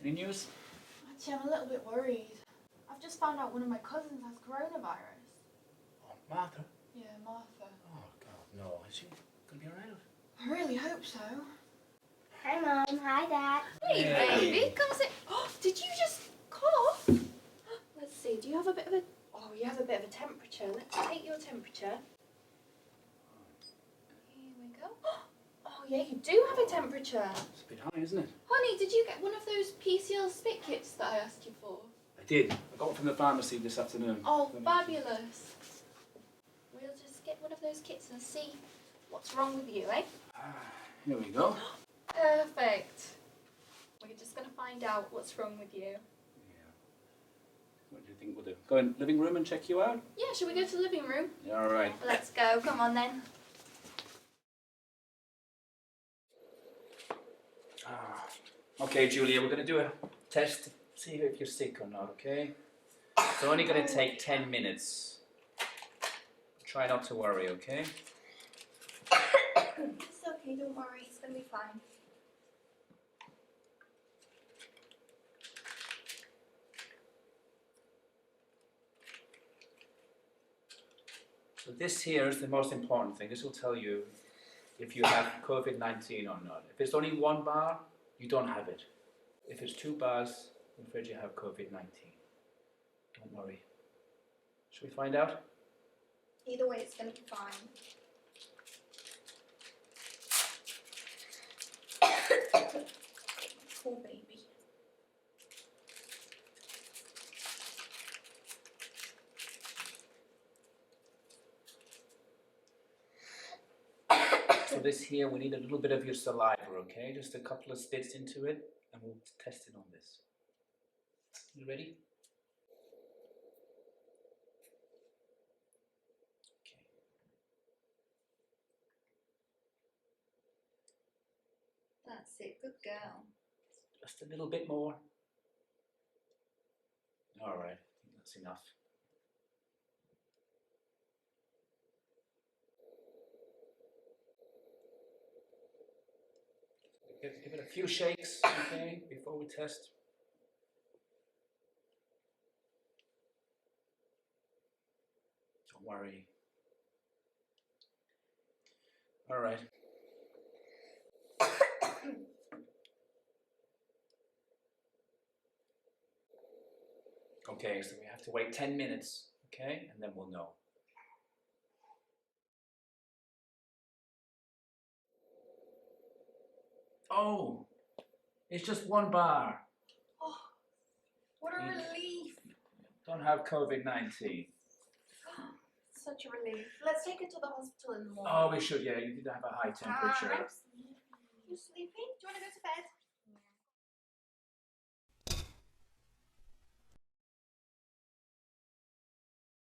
Any news? Actually, I'm a little bit worried. I've just found out one of my cousins has coronavirus. Oh, Martha? Yeah, Martha. Oh, God, no. Is she going to be alright? I really hope so. Hi, Mom. Hi, Dad. Hey, baby, come sit. Oh, did you just cough? Let's see. Do you have a bit of a? Oh, you have a bit of a temperature. Let's take your temperature. Here we go. Oh, yeah, you do have a temperature. It's a bit high, isn't it? Honey, did you get one of those PCL spit kits that I asked you for? I did. I got one from the pharmacy this afternoon. Oh, fabulous. We'll just get one of those kits and see what's wrong with you, eh? Here we go. Perfect. We're just going to find out what's wrong with you. Yeah. What do you think we'll do? Go in the living room and check you out? Yeah, shall we go to the living room? Yeah, all right. Let's go. Come on then. Okay, Julia, we're going to do a test to see if you're sick or not, okay? It's only going to take 10 minutes. Try not to worry, okay? It's okay. Don't worry. It's going to be fine. So this here is the most important thing. This will tell you if you have COVID-19 or not. If it's only 1 bar, you don't have it. If it's 2 bars, I'm afraid you have COVID-19. Don't worry. Should we find out? Either way, it's going to be fine. Poor baby. So this here, we need a little bit of your saliva, okay? Just a couple of spits into it, and we'll test it on this. You ready? Okay. That's it. Good girl. Just a little bit more. All right, I think that's enough. Give it a few shakes, okay, before we test. Don't worry. All right. Okay, so we have to wait 10 minutes, okay, and then we'll know. Oh, it's just 1 bar. Oh, what a relief. Don't have COVID-19. Such a relief. Let's take her to the hospital in the morning. Oh, we should, yeah, you did have a high temperature. You sleepy? Do you want to go to bed?